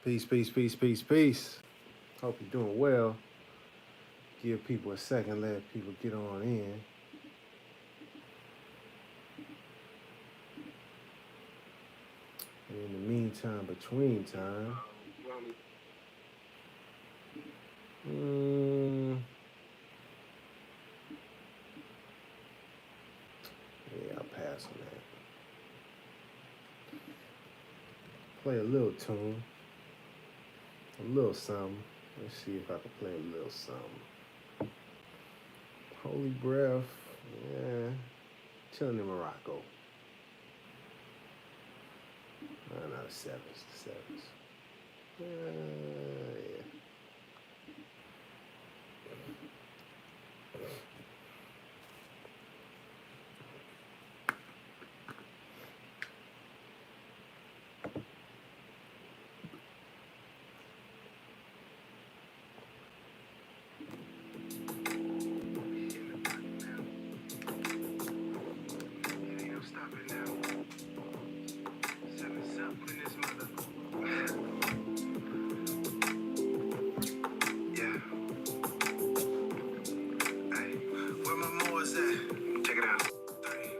Peace, peace, peace, peace, peace. Hope you're doing well. Give people a second, let people get on in. And in the meantime, between time, Rami. yeah, I'll pass on that. Play a little tune, a little something. Let's see if I can play a little something. Holy breath, yeah. Chilling in Morocco. No, the sevens, the sevens. Yeah.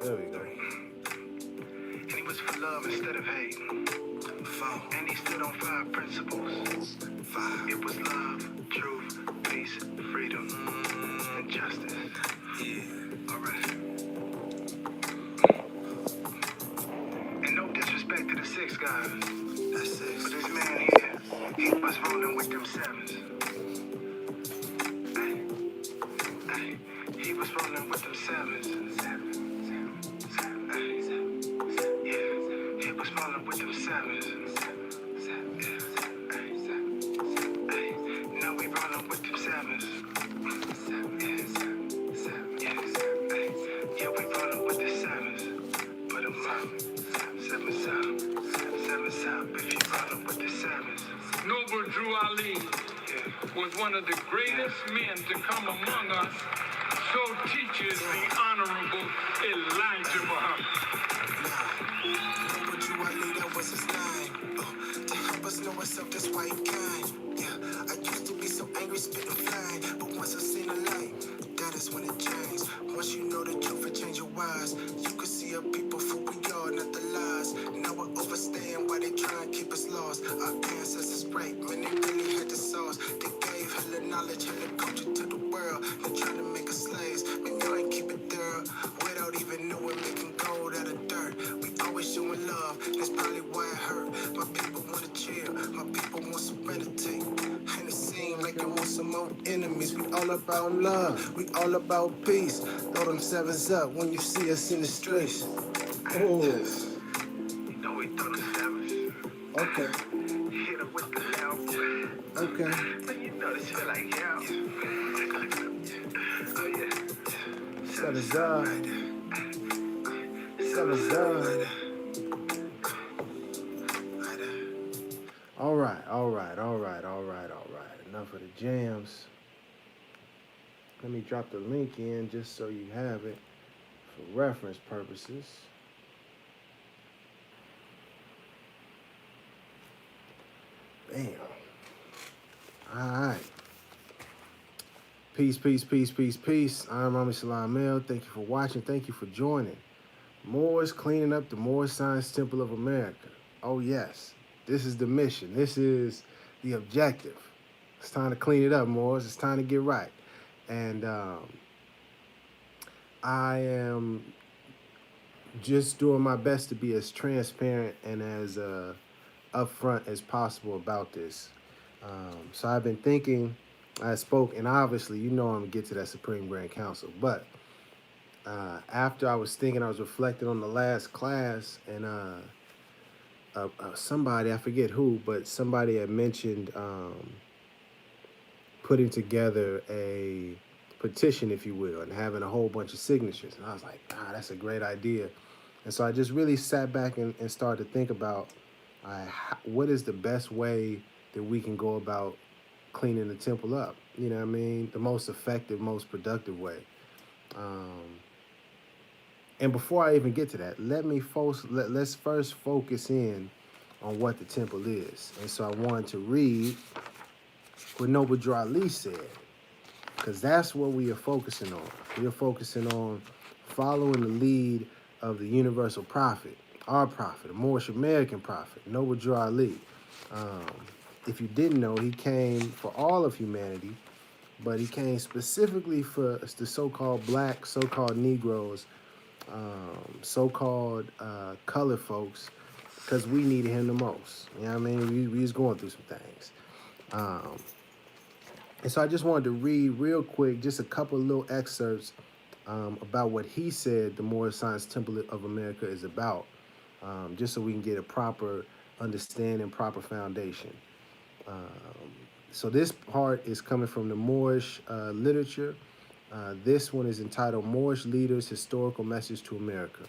There we go. And he was for love instead of hate. And he stood on 5 principles. 5. It was love, truth, peace, freedom, and justice. Yeah. Alright. And no disrespect to the 6 guys. That's 6. But this man here, he was rolling with them 7s. Hey, he was rolling with them 7s. Yeah, he was rolling with them 7s. Now we rolling with them 7s. Yeah, we rolling with the 7s. Put them up. 7s up. 7s up if you rolling with the 7s. Noble Drew Ali was one of the greatest men to come among us. So teaches the Honorable Elijah Muhammad. Noble Drew Ali, that was his name. To help us know ourselves, that's why he came. Yeah, I used to be so angry, spitting flame. But once I seen the light, that is when it changed. Once you know the truth, it change your wise. You can see our people for we are, not the lies. Now we're overstaying why they try and keep us lost. Our ancestors break, man, they really had the sauce. They gave hella knowledge, hella culture to the world. They trying to make us slaves, man, y'all ain't keep it there. Without even knowing, making gold out of dirt. We always showing love, that's probably why it hurt. My people wanna chill, my people want serenity. And it seems like they want some more enemies. We all about love, we all about peace. Throw them 7s up when you see us in the streets. Oh, You know we throw the 7s. okay, Hit them with the help. okay. But you know this feel like hell. Oh yeah. Sevens up, sevens up. All right. Enough of the jams. Let me drop the link in just so you have it for reference purposes. Bam. All right. Peace, peace, peace, peace, peace. I'm Rami. Thank you for watching. Thank you for joining. Moors cleaning up the Moorish Science Temple of America. Oh, yes. This is the mission. This is the objective. It's time to clean it up, Moors. It's time to get right. And I am just doing my best to be as transparent and as upfront as possible about this. So I've been thinking, I spoke, and obviously, you know I'm going to get to that Supreme Grand Council. But after I was thinking, I was reflecting on the last class, and somebody, I forget who, but somebody had mentioned putting together a petition, if you will, and having a whole bunch of signatures. And I was like, that's a great idea. And so I just really sat back and started to think about what is the best way that we can go about cleaning the temple up. You know what I mean? The most effective, most productive way. And before I even get to that, let's first focus in on what the temple is. And so I wanted to read what Noble Drew Ali said, because that's what we are focusing on. We are focusing on following the lead of the universal prophet, our prophet, a Moorish American prophet, Noble Drew Ali. Um, if you didn't know, he came for all of humanity, but he came specifically for the so-called black, so-called Negroes, so-called colored folks, because we needed him the most. You know what I mean? We was going through some things. Um, and so I just wanted to read real quick just a couple of little excerpts about what he said the Moorish Science Temple of America is about, just so we can get a proper understanding, proper foundation. Um, so this part is coming from the Moorish literature. This one is entitled Moorish Leaders' Historical Message to America.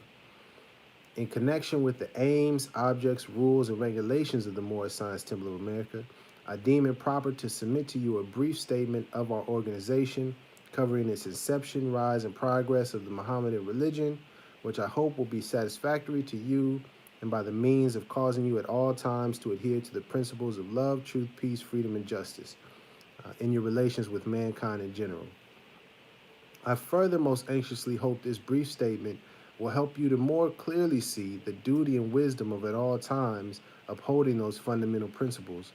In connection with the aims, objects, rules, and regulations of the Moorish Science Temple of America, I deem it proper to submit to you a brief statement of our organization covering its inception, rise, and progress of the Mohammedan religion, which I hope will be satisfactory to you and by the means of causing you at all times to adhere to the principles of love, truth, peace, freedom, and justice in your relations with mankind in general. I further most anxiously hope this brief statement will help you to more clearly see the duty and wisdom of at all times upholding those fundamental principles,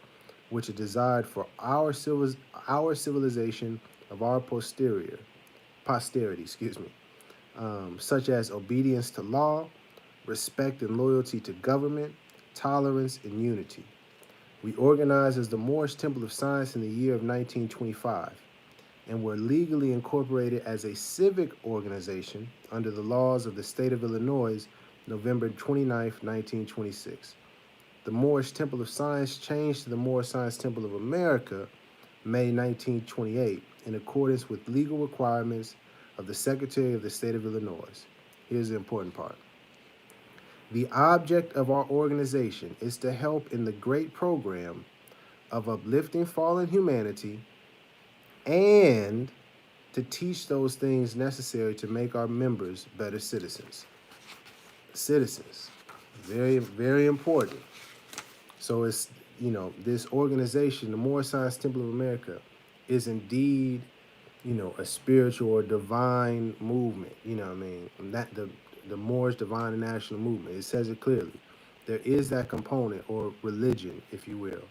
which are desired for our civilization of our posterity, such as obedience to law, respect and loyalty to government, tolerance, and unity. We organized as the Moorish Temple of Science in the year of 1925 and were legally incorporated as a civic organization under the laws of the state of Illinois, November 29, 1926. The Moorish Temple of Science changed to the Moorish Science Temple of America, May 1928, in accordance with legal requirements of the Secretary of the State of Illinois. Here's the important part. The object of our organization is to help in the great program of uplifting fallen humanity and to teach those things necessary to make our members better citizens. Citizens, very, very important. So it's, this organization, the Moorish Science Temple of America, is indeed, a spiritual or divine movement. You know what I mean? That the Moorish Divine and National Movement. It says it clearly. There is that component or religion, if you will.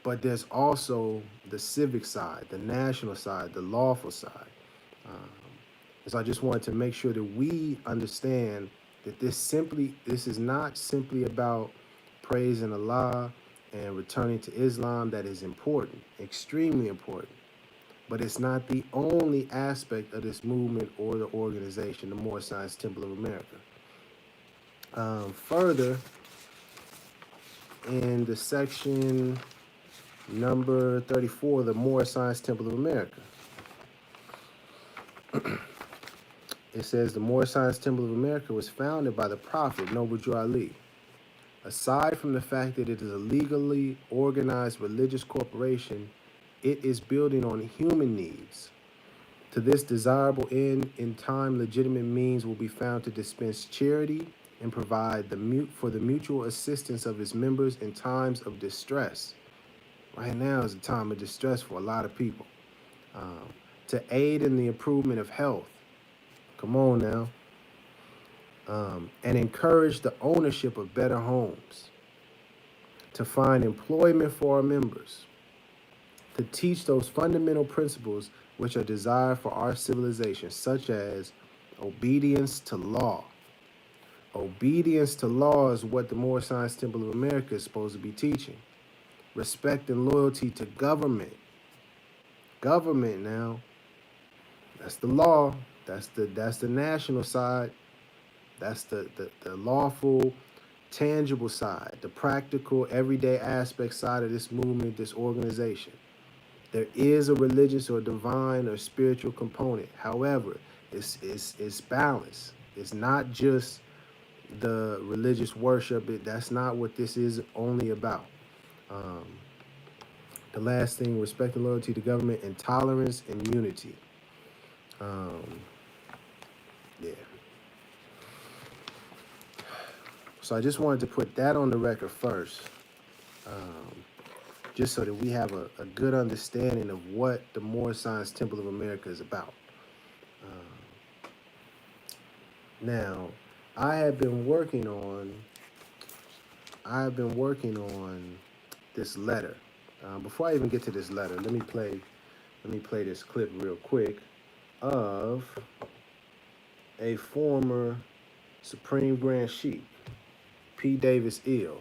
But there's also the civic side, the national side, the lawful side. So I just wanted to make sure that we understand that this is not simply about praising Allah and returning to Islam. That is important, extremely important. But it's not the only aspect of this movement or the organization, the Moorish Science Temple of America. Further, in the section number 34, the Moorish Science Temple of America, it says the Moorish Science Temple of America was founded by the Prophet Noble Drew Ali. Aside from the fact that it is a legally organized religious corporation, it is building on human needs. To this desirable end, in time, legitimate means will be found to dispense charity and provide for the mutual assistance of its members in times of distress. Right now is a time of distress for a lot of people. To aid in the improvement of health. Come on now. And encourage the ownership of better homes. To find employment for our members. To teach those fundamental principles which are desired for our civilization, such as obedience to law. Obedience to law is what the Moorish Science Temple of America is supposed to be teaching. Respect and loyalty to government. Government now. That's the law. That's the national side. That's the lawful, tangible side, the practical, everyday aspect side of this movement, this organization. There is a religious or divine or spiritual component. However, it's balanced. It's not just the religious worship. That's not what this is only about. The last thing, respect and loyalty to government, and tolerance and unity. Yeah. So I just wanted to put that on the record first, um, just so that we have a good understanding of what the Moorish Science Temple of America is about. Now, I have been working on this letter. Before I even get to this letter, let me play this clip real quick of a former Supreme Grand Sheik, P. Davis Ill.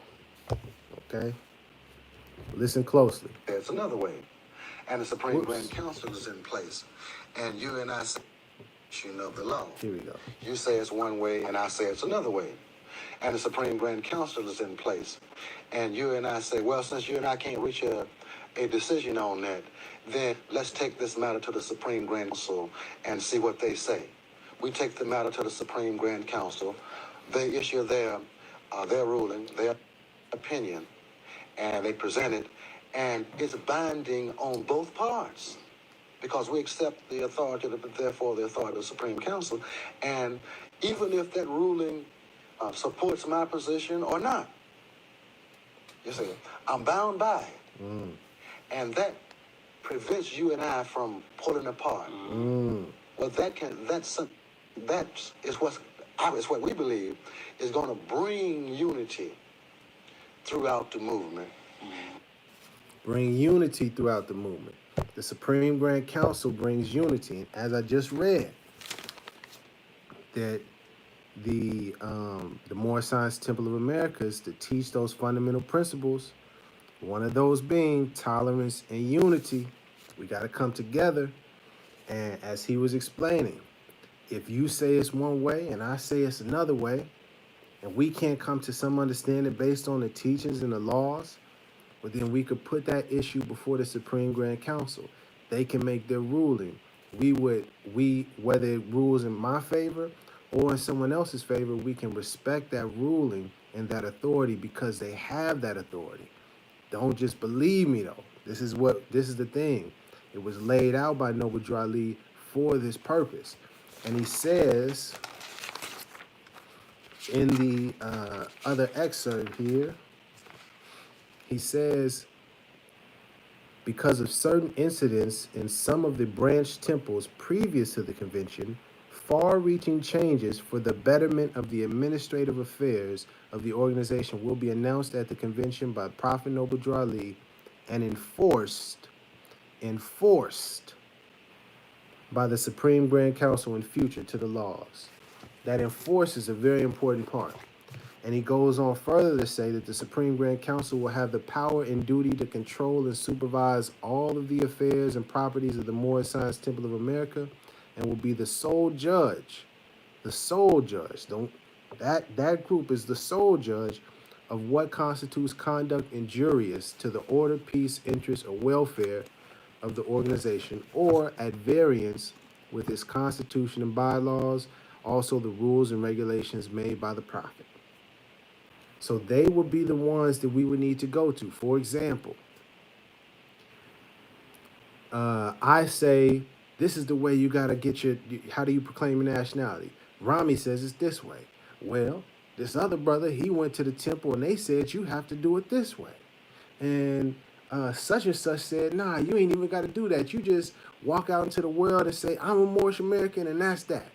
Okay? Listen closely. There's another way. And the Supreme Grand Council is in place. And you and I say of the law. Here we go. You say it's one way, and I say it's another way. And the Supreme Grand Council is in place. And you and I say, well, since you and I can't reach a decision on that, then let's take this matter to the Supreme Grand Council and see what they say. We take the matter to the Supreme Grand Council. They issue their ruling, their opinion, and they present it, and it's binding on both parts because we accept the authority, therefore the authority of the Supreme Council. And even if that ruling supports my position or not, you see, I'm bound by it. And that prevents you and I from pulling apart. Well, that's what we believe is going to bring unity throughout the movement. Bring unity throughout the movement. The Supreme Grand Council brings unity. And as I just read, that the Moorish Science Temple of America is to teach those fundamental principles. One of those being tolerance and unity. We got to come together. And as he was explaining, if you say it's one way and I say it's another way, and we can't come to some understanding based on the teachings and the laws, well, then we could put that issue before the Supreme Grand Council. They can make their ruling. Whether it rules in my favor or in someone else's favor, we can respect that ruling and that authority because they have that authority. Don't just believe me, though. This is the thing. It was laid out by Noble Drew Ali for this purpose. And he says in the other excerpt here, he says, because of certain incidents in some of the branch temples previous to the convention, far-reaching changes for the betterment of the administrative affairs of the organization will be announced at the convention by Prophet Noble Drew Ali and enforced by the Supreme Grand Council in future to the laws. That enforce is a very important part. And he goes on further to say that the Supreme Grand Council will have the power and duty to control and supervise all of the affairs and properties of the Moorish Science Temple of America and will be the sole judge. The sole judge. That group is the sole judge of what constitutes conduct injurious to the order, peace, interest, or welfare of the organization or at variance with its constitution and bylaws, also the rules and regulations made by the Prophet. So they would be the ones that we would need to go to. For example, I say, this is the way you got to get how do you proclaim your nationality? Rami says it's this way. Well, this other brother, he went to the temple and they said you have to do it this way. And such and such said, nah, you ain't even got to do that. You just walk out into the world and say, I'm a Moorish American and that's that.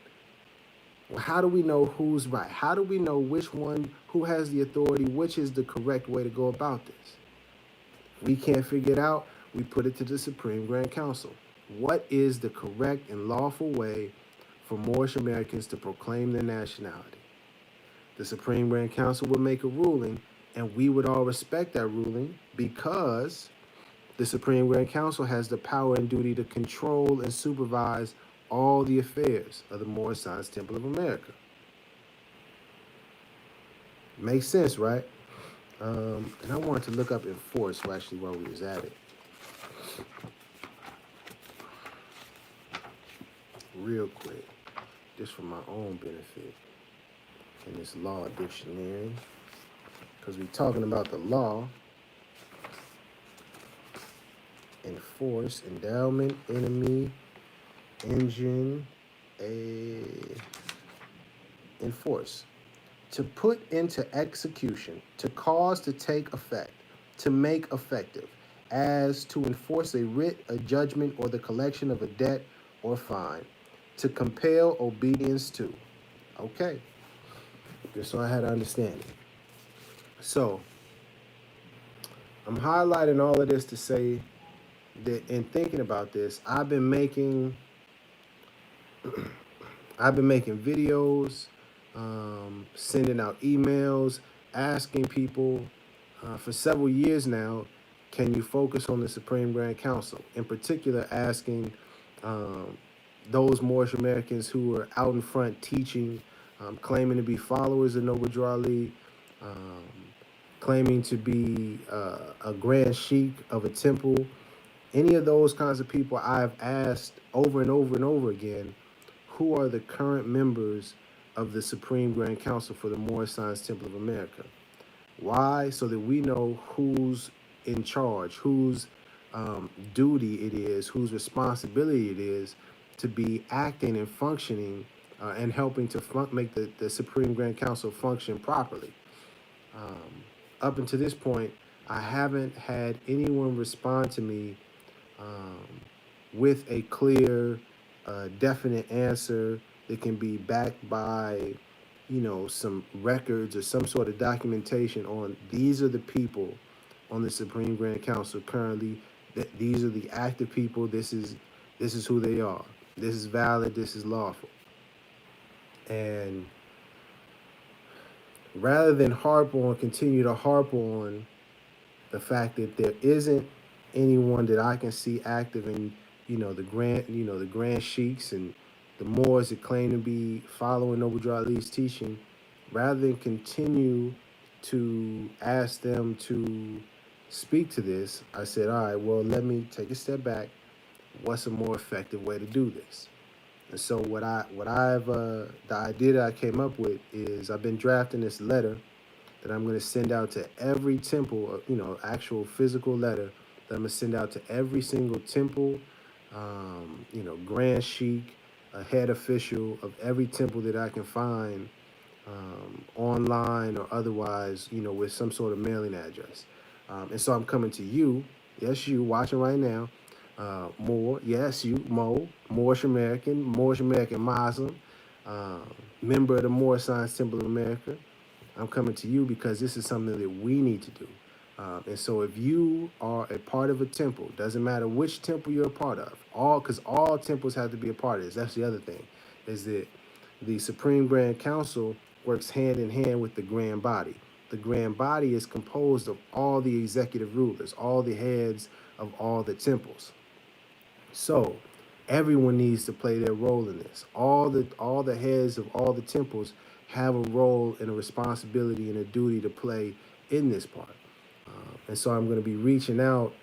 Well, how do we know who's right? How do we know who has the authority, which is the correct way to go about this? If we can't figure it out, we put it to the Supreme Grand Council. What is the correct and lawful way for Moorish Americans to proclaim their nationality? The Supreme Grand Council would make a ruling, and we would all respect that ruling because the Supreme Grand Council has the power and duty to control and supervise all the affairs of the Moorish Science Temple of America. Makes sense, right? And I wanted to look up enforce actually while we was at it. Real quick, just for my own benefit in this law dictionary. Because we're talking about the law. Enforce, endowment, enemy, engine, enforce. to put into execution, to cause to take effect, to make effective, as to enforce a writ, a judgment, or the collection of a debt or fine, to compel obedience to. Okay, just so I had to understand it. So I'm highlighting all of this to say that in thinking about this, I've been making videos, sending out emails, asking people for several years now, can you focus on the Supreme Grand Council? In particular, asking um, those Moorish Americans who are out in front teaching, claiming to be followers of Noble Drew Ali, um, claiming to be a grand sheik of a temple. Any of those kinds of people, I've asked over and over and over again, who are the current members of the Supreme Grand Council for the Moorish Science Temple of America? Why? So that we know who's in charge, whose duty it is, whose responsibility it is to be acting and functioning and helping to make the Supreme Grand Council function properly. Up until this point, I haven't had anyone respond to me um, with a clear, definite answer that can be backed by, some records or some sort of documentation on these are the people on the Supreme Grand Council currently. That these are the active people. This is who they are. This is valid. This is lawful. And rather than continue to harp on the fact that there isn't anyone that I can see active in, the grand sheiks and the Moors that claim to be following Noble Drew Ali's teaching, rather than continue to ask them to speak to this, I said, all right, well, let me take a step back. What's a more effective way to do this? And so the idea that I came up with is I've been drafting this letter that I'm going to send out to every temple, actual physical letter that I'm going to send out to every single temple, grand sheik, a head official of every temple that I can find online or otherwise, with some sort of mailing address. And so I'm coming to you, yes, you watching right now, yes, you, Moorish American Muslim, uh, member of the Moorish Science Temple of America. I'm coming to you because this is something that we need to do. And so if you are a part of a temple, doesn't matter which temple you're a part of, because all temples have to be a part of this. That's the other thing, is that the Supreme Grand Council works hand in hand with the Grand Body. The Grand Body is composed of all the executive rulers, all the heads of all the temples. So everyone needs to play their role in this. All the heads of all the temples have a role and a responsibility and a duty to play in this part. And so I'm going to be reaching out.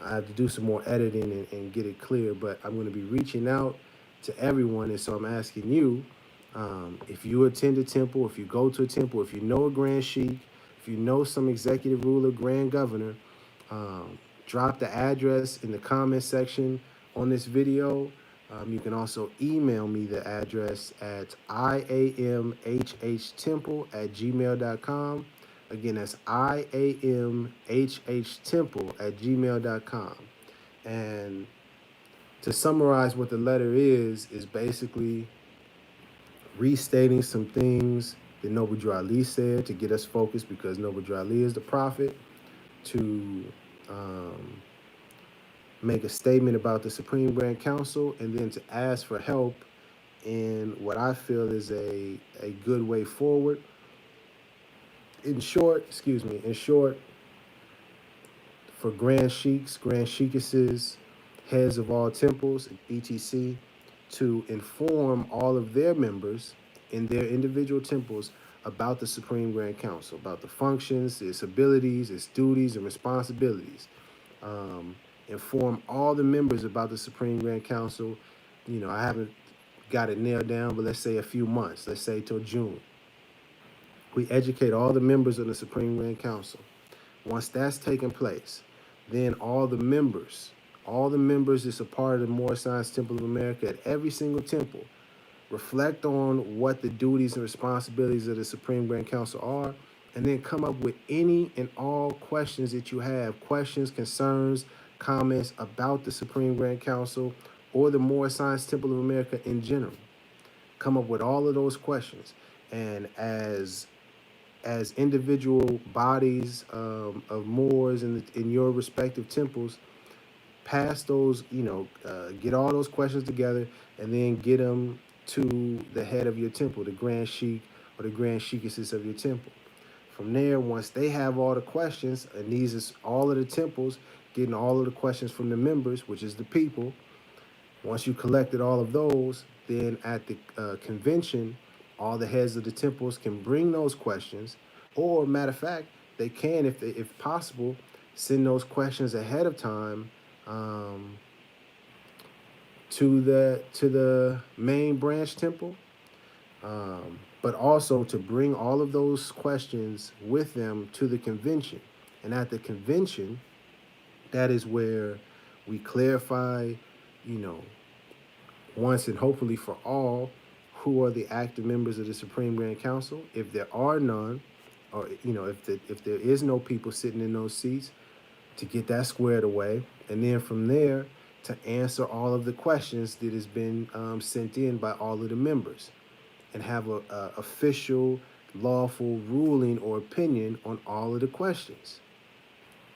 I have to do some more editing and get it clear, but I'm going to be reaching out to everyone. And so I'm asking you, if you attend a temple, if you go to a temple, if you know a grand sheik, if you know some executive ruler, grand governor, drop the address in the comment section on this video. You can also email me the address at iamhhtemple@gmail.com. Again, that's iamhhtemple@gmail.com. And to summarize what the letter is basically restating some things that Noble Drew Ali said to get us focused, because Noble Drew Ali is the prophet, to make a statement about the Supreme Grand Council, and then to ask for help in what I feel is a good way forward. In short, for grand sheiks, grand sheikesses, heads of all temples, etc., to inform all of their members in their individual temples about the Supreme Grand Council, about the functions, its abilities, its duties, and responsibilities. Inform all the members about the Supreme Grand Council. I haven't got it nailed down, but let's say a few months, let's say till June. We educate all the members of the Supreme Grand Council. Once that's taken place, then all the members that's a part of the Moorish Science Temple of America at every single temple, reflect on what the duties and responsibilities of the Supreme Grand Council are, and then come up with any and all questions that you have, questions, concerns, comments about the Supreme Grand Council or the Moorish Science Temple of America in general. Come up with all of those questions, and as individual bodies of Moors in your respective temples, pass those, get all those questions together, and then get them to the head of your temple, the Grand Sheik or the Grand Sheikesses of your temple. From there, once they have all the questions, and these is all of the temples getting all of the questions from the members, which is the people. Once you collected all of those, then at the convention, all the heads of the temples can bring those questions, or matter of fact, they can, if possible, send those questions ahead of time um, to the main branch temple, but also to bring all of those questions with them to the convention. And at the convention, that is where we clarify, you know, once and hopefully for all, who are the active members of the Supreme Grand Council. If there are none, or if there is no people sitting in those seats, to get that squared away, and then from there to answer all of the questions that has been sent in by all of the members, and have a official, lawful ruling or opinion on all of the questions.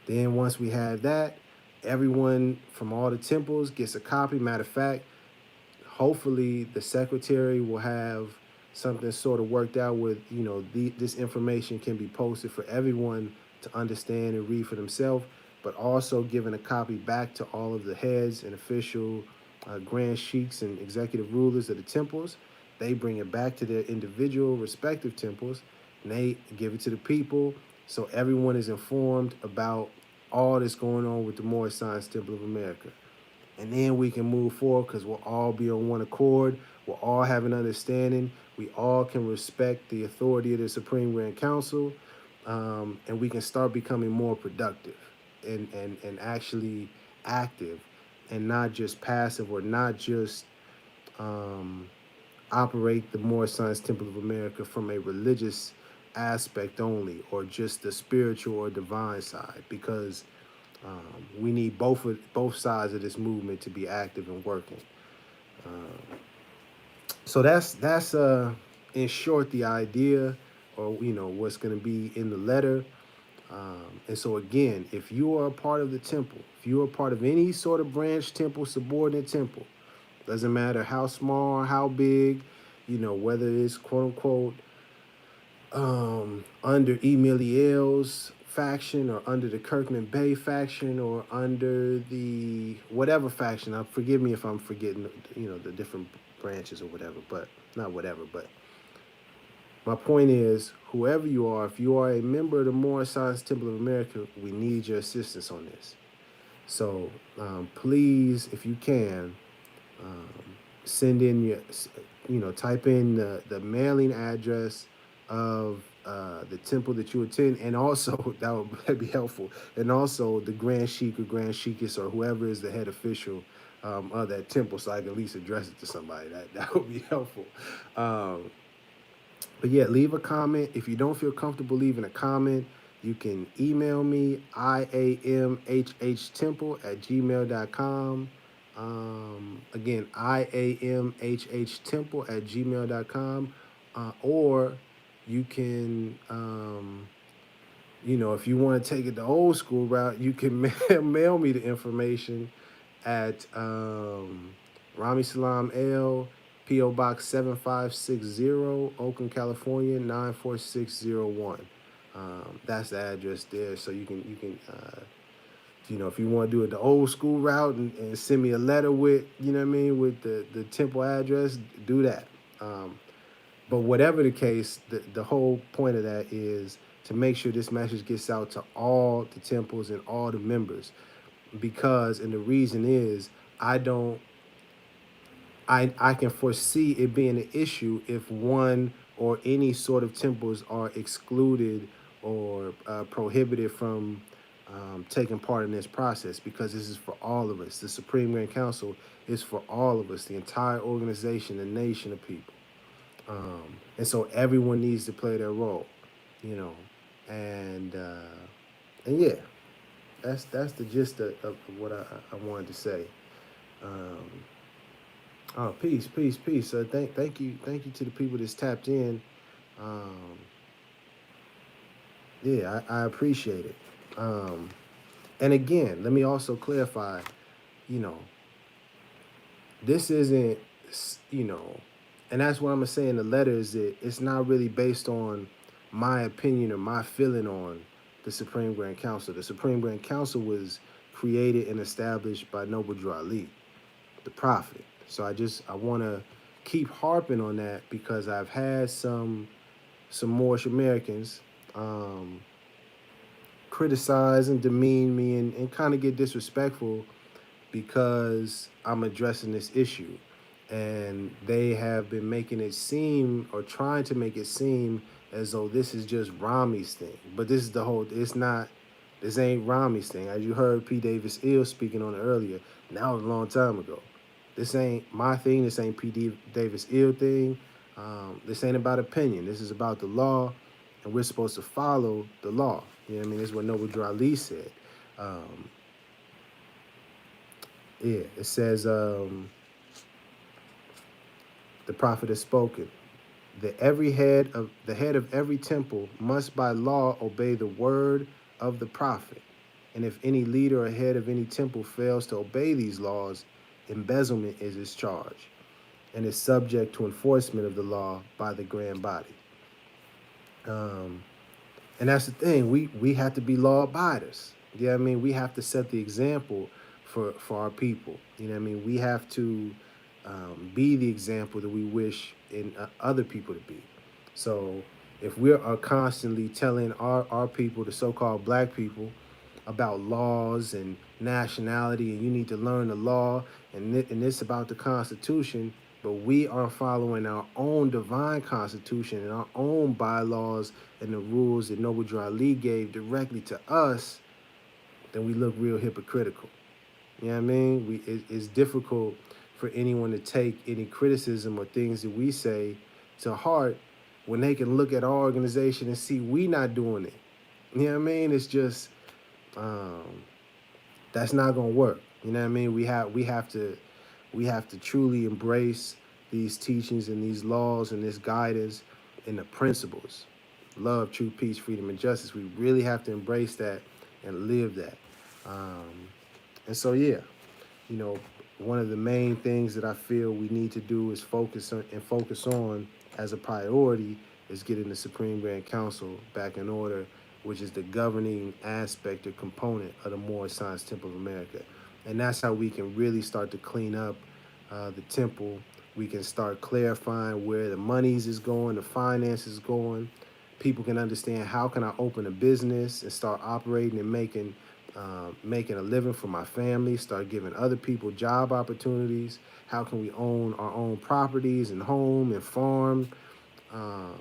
Then once we have that, everyone from all the temples gets a copy. Matter of fact, hopefully the secretary will have something sort of worked out with, this information can be posted for everyone to understand and read for themselves, but also giving a copy back to all of the heads and official grand sheiks and executive rulers of the temples. They bring it back to their individual respective temples, and they give it to the people, so everyone is informed about all that's going on with the Moorish Science Temple of America. And then we can move forward because we'll all be on one accord. We'll all have an understanding. We all can respect the authority of the Supreme Grand Council, and we can start becoming more productive and actually active, and not just passive, or not just operate the Moorish Science Temple of America from a religious aspect only, or just the spiritual or divine side, because we need both sides of this movement to be active and working. So that's in short the idea, or what's going to be in the letter. And so again, if you are a part of the temple, if you are part of any sort of branch temple, subordinate temple, doesn't matter how small or how big, whether it's quote unquote under Emiliel's faction, or under the Kirkman Bay faction, or under the whatever faction. Forgive me if I'm forgetting, the different branches or whatever, but not whatever. But my point is, whoever you are, if you are a member of the Moorish Science Temple of America, we need your assistance on this. So please, if you can, send in your, type in the mailing address of the temple that you attend, and also that'd be helpful, and also the Grand Sheik or Grand Sheikess or whoever is the head official of that temple, so I can at least address it to somebody. That would be helpful. But yeah, leave a comment. If you don't feel comfortable leaving a comment, you can email me, iamhhtemple@gmail.com. Again, iamhhtemple@gmail.com. Or you can, if you want to take it the old school route, you can mail me the information at Rami Salam L, P.O. Box 7560, Oakland, California 94601. That's the address there. So you can if you want to do it the old school route and send me a letter with, with the temple address, do that. But whatever the case, the whole point of that is to make sure this message gets out to all the temples and all the members, because, and the reason is, I can foresee it being an issue if one or any sort of temples are excluded or prohibited from taking part in this process, because this is for all of us. The Supreme Grand Council is for all of us, the entire organization, the nation of people. And so everyone needs to play their role, you know, and yeah, that's the gist of what I wanted to say. Um, oh, peace. Thank you to the people that's tapped in. Um, yeah, I appreciate it. Um, and again, let me also clarify. You know, this isn't, you know, and that's what I'm gonna say in the letter, is that it's not really based on my opinion or my feeling on the Supreme Grand Council. The Supreme Grand Council was created and established by Noble Drew Ali, the prophet. So I want to keep harping on that, because I've had some Moorish Americans um, criticize and demean me, and kind of get disrespectful because I'm addressing this issue. And they have been making it seem, or trying to make it seem, as though this is just Rami's thing. But this is the whole, it's not, this ain't Rami's thing. As you heard P. Davis Ill speaking on it earlier, now was a long time ago. This ain't my thing. This ain't P. Davis Ill thing. This ain't about opinion. This is about the law, and we're supposed to follow the law. You know what I mean? This is what Noble Drew Ali said. Um, yeah, it says, the prophet has spoken. The head of every temple must by law obey the word of the prophet. And if any leader or head of any temple fails to obey these laws, embezzlement is his charge, and is subject to enforcement of the law by the grand body. Um, and that's the thing. We have to be law abiders. You know what I mean? We have to set the example for our people. You know what I mean? We have to be the example that we wish in other people to be. So if we are constantly telling our people, the so-called black people, about laws and nationality, and you need to learn the law, and this about the Constitution, but we are following our own divine Constitution and our own bylaws and the rules that Noble Drew Ali gave directly to us, then we look real hypocritical. You know what I mean? It's difficult for anyone to take any criticism or things that we say to heart, when they can look at our organization and see we not doing it. You know what I mean? It's just um, that's not gonna work. You know what I mean? We have to truly embrace these teachings and these laws and this guidance and the principles: love, truth, peace, freedom, and justice. We really have to embrace that and live that. And so, yeah, you know, one of the main things that I feel we need to do is focus on as a priority, is getting the Supreme Grand Council back in order, which is the governing aspect or component of the Moorish Science Temple of America. And that's how we can really start to clean up the temple. We can start clarifying where the monies is going, the finances is going. People can understand, how can I open a business and start operating and making a living for my family, start giving other people job opportunities. How can we own our own properties and home and farm? Um,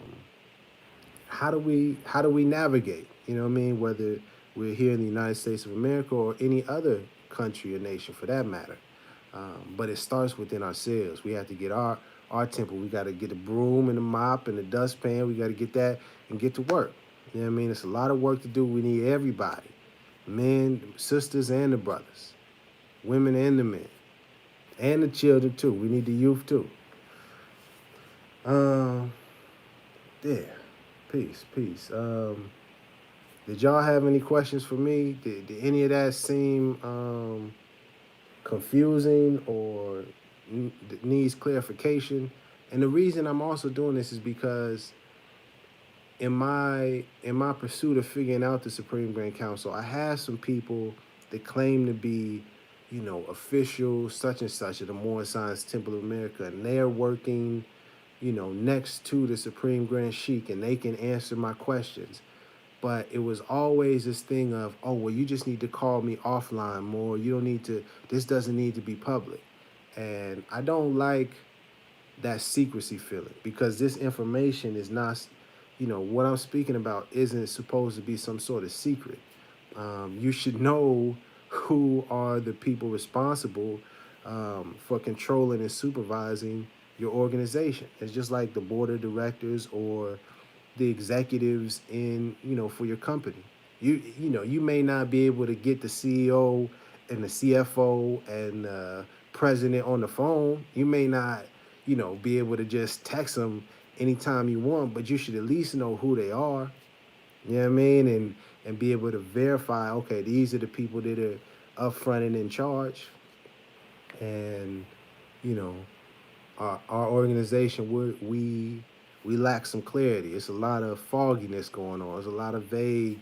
how do we navigate? You know what I mean? Whether we're here in the United States of America or any other country or nation for that matter. But it starts within ourselves. We have to get our temple. We got to get the broom and the mop and the dustpan. We got to get that and get to work. You know what I mean? It's a lot of work to do. We need everybody, men, sisters, and the brothers, women and the men, and the children too. We need the youth too. Yeah, peace. Did y'all have any questions for me? Did any of that seem confusing or needs clarification? And the reason I'm also doing this is because in my pursuit of figuring out the Supreme Grand Council, I have some people that claim to be, you know, official such and such at the Moorish Science Temple of America, and they're working, you know, next to the Supreme Grand Sheik, and they can answer my questions. But it was always this thing of, oh, well, you just need to call me offline more. You don't need to, this doesn't need to be public. And I don't like that secrecy feeling, because this information is not, you know, what I'm speaking about isn't supposed to be some sort of secret. You should know who are the people responsible for controlling and supervising your organization. It's just like the board of directors or the executives in, for your company. You may not be able to get the CEO and the CFO and president on the phone. You may not, be able to just text them anytime you want, but you should at least know who they are. You know what I mean? And be able to verify, okay, these are the people that are up front and in charge. And, you know, our organization, we lack some clarity. It's a lot of fogginess going on. There's a lot of vague.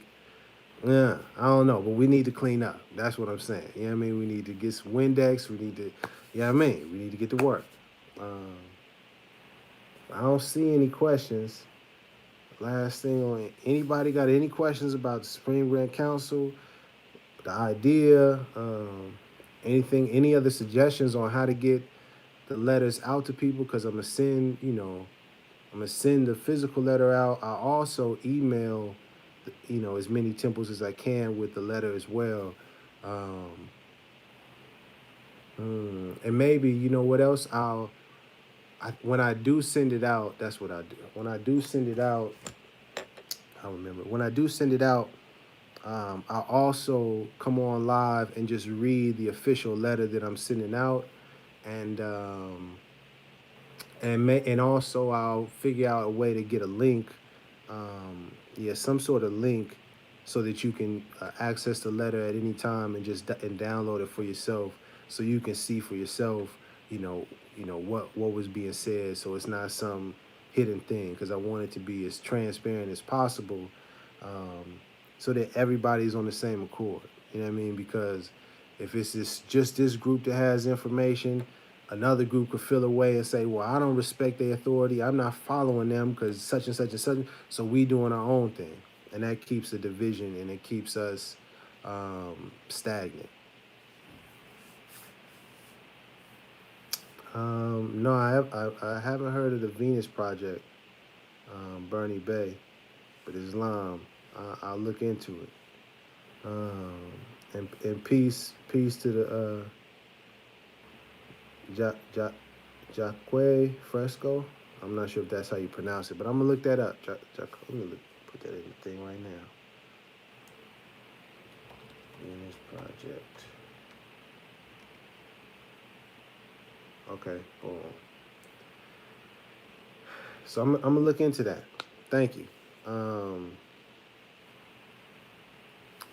Yeah, I don't know, but we need to clean up. That's what I'm saying. You know what I mean? We need to get some Windex. We need to, we need to get to work. Um, I don't see any questions. Last thing on anybody got any questions about the Supreme Grand Council, the idea, anything, any other suggestions on how to get the letters out to people? Because I'm gonna send, I'm gonna send the physical letter out. I also email, as many temples as I can with the letter as well. Um, and maybe what else? When I do send it out, that's what I do. When I do send it out, I remember when I do send it out. I'll also come on live and just read the official letter that I'm sending out, and and also I'll figure out a way to get a link, some sort of link, so that you can access the letter at any time and just and download it for yourself, so you can see for yourself, what was being said, so it's not some hidden thing. Because I want it to be as transparent as possible, um, so that everybody's on the same accord. You know what I mean? Because if it's just this group that has information, another group could feel away and say, well, I don't respect their authority. I'm not following them because such and such and such. So we doing our own thing. And that keeps the division, and it keeps us stagnant. No, I haven't heard of the Venus Project, Bernie Bay, but Islam, I'll look into it. And peace to the ja, ja, Jaque Fresco. I'm not sure if that's how you pronounce it, but I'm gonna look that up. Let me put that in the thing right now. Venus Project. Okay, boom. So I'm gonna look into that. Thank you.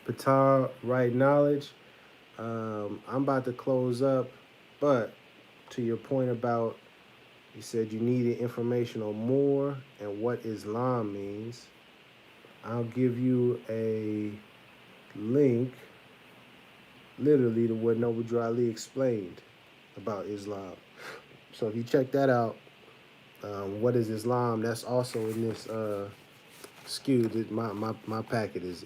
Patar, right knowledge. I'm about to close up, but to your point about, you said you needed information on more and what Islam means. I'll give you a link, literally, to what Noble Drew Ali explained about Islam. So if you check that out, what is Islam? That's also in this skewed. My packet is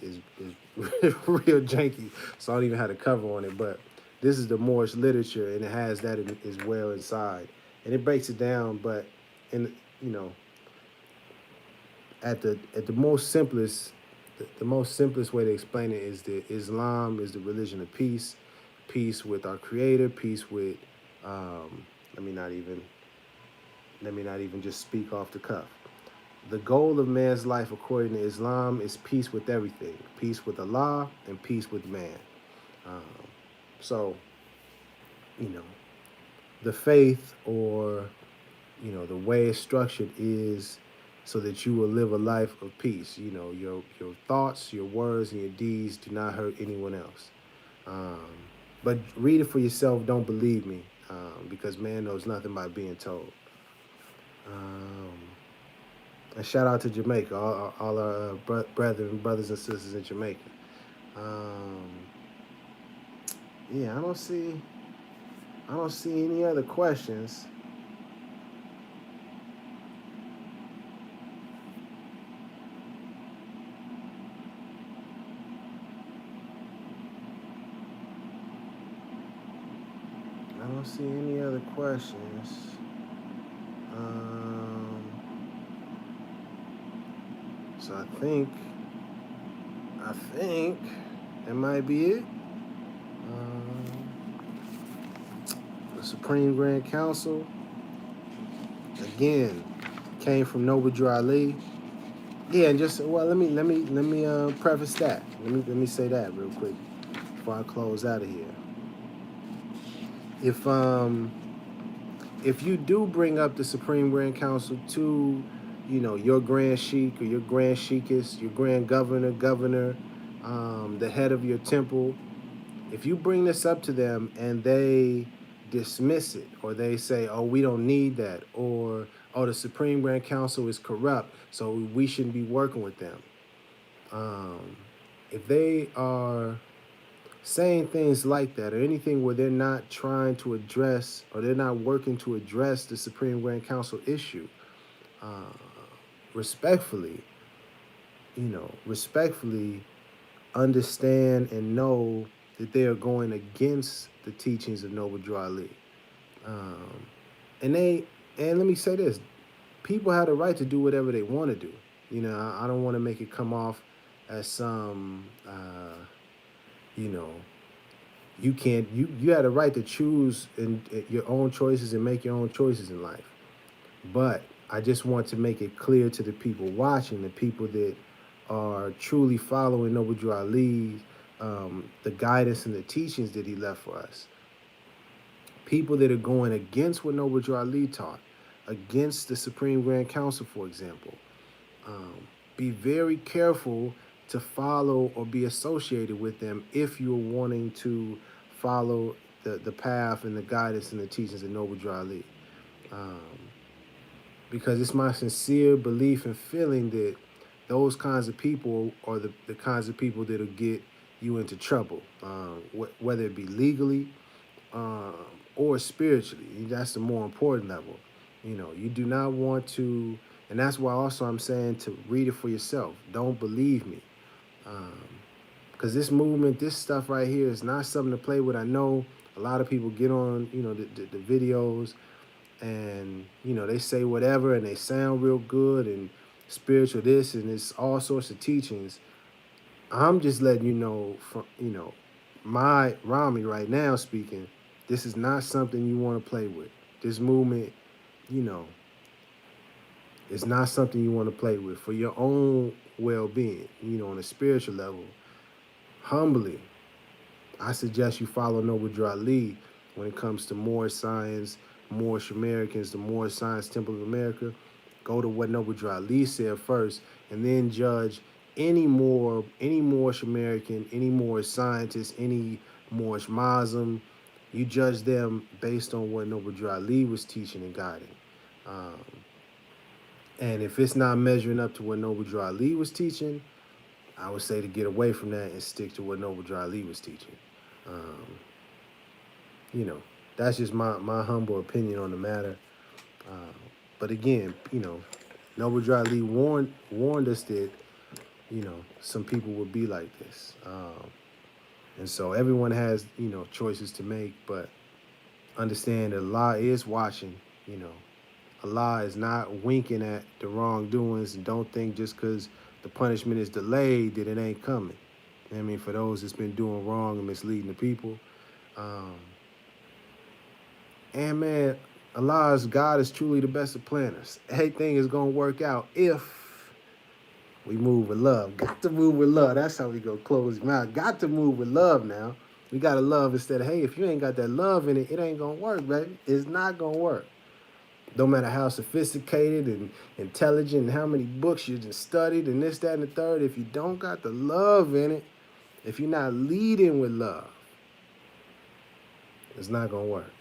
real janky, so I don't even have the cover on it. But this is the Moorish literature, and it has that as well inside, and it breaks it down. But in you know at the most simplest, the most simplest way to explain it is that Islam is the religion of peace, peace with our Creator, peace with. Um, let me not even just speak off the cuff. The goal of man's life, according to Islam, is peace with everything, peace with Allah, and peace with man. Um, so, you know, the faith, or the way it's structured, is so that you will live a life of peace. Your thoughts, your words, and your deeds do not hurt anyone else. Um, but read it for yourself. Don't believe me, because man knows nothing by being told. Um, and shout out to Jamaica, all our brethren, brothers and sisters in Jamaica. Um, yeah, I don't see any other questions. I don't see any other questions. Um, so I think That might be it. The Supreme Grand Council, again, came from Noble Drew Ali. Yeah, and just well, let me preface that. Let me say that real quick before I close out of here. If if you do bring up the Supreme Grand Council to, your Grand Sheik or your Grand Sheikess, your Grand Governor, the head of your temple, if you bring this up to them and they dismiss it, or they say, oh, we don't need that, or, oh, the Supreme Grand Council is corrupt, so we shouldn't be working with them. If they are saying things like that, or anything where they're not trying to address, or they're not working to address the Supreme Grand Council issue, respectfully, respectfully understand and know that they are going against the teachings of Noble Drew Ali. Um, and let me say this: people have the right to do whatever they want to do. I don't want to make it come off as some, you know, you can't. You have the right to choose and your own choices and make your own choices in life. But I just want to make it clear to the people watching, the people that are truly following Noble Drew Ali, the guidance and the teachings that he left for us. People that are going against what Noble Drew Ali taught, against the Supreme Grand Council, for example. Be very careful to follow or be associated with them if you're wanting to follow the path and the guidance and the teachings of Noble Drew Ali. Because it's my sincere belief and feeling that those kinds of people are the kinds of people that'll get you into trouble, whether it be legally, um, or spiritually. That's the more important level. You do not want to, and that's why also I'm saying to read it for yourself. Don't believe me. Because this movement, this stuff right here is not something to play with. I know a lot of people get on, the videos, and, they say whatever and they sound real good and spiritual this, and it's all sorts of teachings. I'm just letting you know, from, my Rami right now speaking, this is not something you want to play with. This movement, you know, is not something you want to play with for your own well-being, on a spiritual level. Humbly, I suggest you follow Noble Drew Ali when it comes to Moorish science, Moorish Americans, the Moorish Science Temple of America. Go to what Noble Drew Ali said first, and then judge any Moorish American, any Moorish scientist, any Moorish Muslim. You judge them based on what Noble Drew Ali was teaching and guiding. Um, and if it's not measuring up to what Noble Drew Ali was teaching, I would say to get away from that and stick to what Noble Drew Ali was teaching. Um, you know, that's just my humble opinion on the matter. Uh, but again, Noble Drew Ali warned us that, some people would be like this. And so everyone has, choices to make, but understand that Allah is watching, you know. Allah is not winking at the wrongdoings, and don't think just because the punishment is delayed that it ain't coming. I mean, for those that's been doing wrong and misleading the people. Um, and man, Allah's God is truly the best of planners. Everything is going to work out if we move with love. Got to move with love. That's how we go close him out. Got to move with love now. We got to love instead of, hey, if you ain't got that love in it, it ain't going to work, baby. It's not going to work. No matter how sophisticated and intelligent and how many books you just studied and this, that, and the third, if you don't got the love in it, if you're not leading with love, it's not going to work.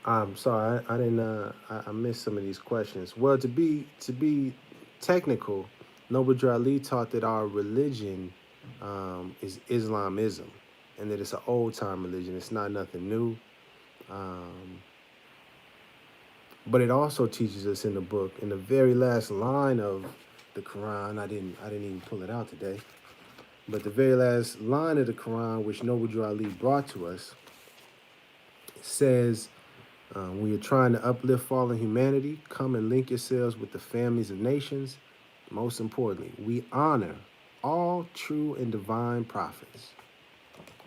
I'm sorry, I didn't. I missed some of these questions. Well, to be technical, Noble Drew Ali taught that our religion is Islamism, and that it's an old time religion. It's not nothing new. Um, but it also teaches us in the book, in the very last line of the Quran. I didn't even pull it out today. But the very last line of the Quran, which Noble Drew Ali brought to us, says, when you're trying to uplift fallen humanity, come and link yourselves with the families of nations. Most importantly, we honor all true and divine prophets.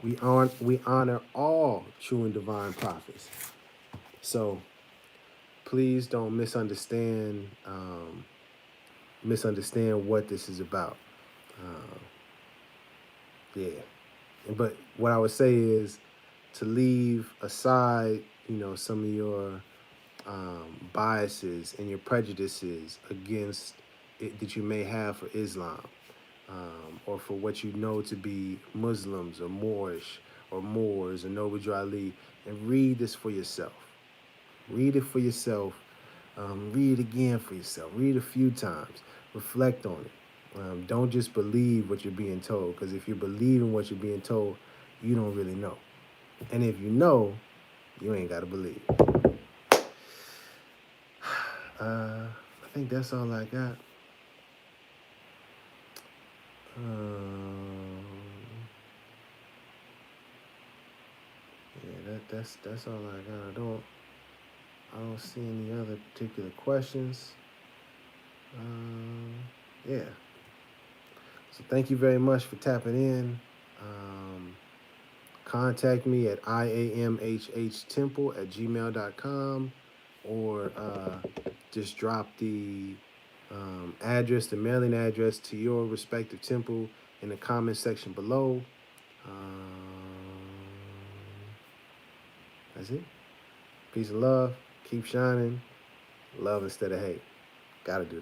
We honor all true and divine prophets. So please don't misunderstand what this is about. Yeah, but what I would say is to leave aside, some of your biases and your prejudices against it that you may have for Islam, or for what you know to be Muslims or Moorish or Moors or Noble Ali, and read this for yourself. Read it for yourself. Read it again for yourself. Read it a few times. Reflect on it. Don't just believe what you're being told, because if you believe in what you're being told, you don't really know. And if you know, you ain't got to believe. I think that's all I got. Yeah, that's all I got. I don't see any other particular questions. Yeah. So thank you very much for tapping in. Contact me at iamhhtemple@gmail.com, or just drop the address, the mailing address to your respective temple in the comment section below. That's it. Peace and love. Keep shining. Love instead of hate. Gotta do that.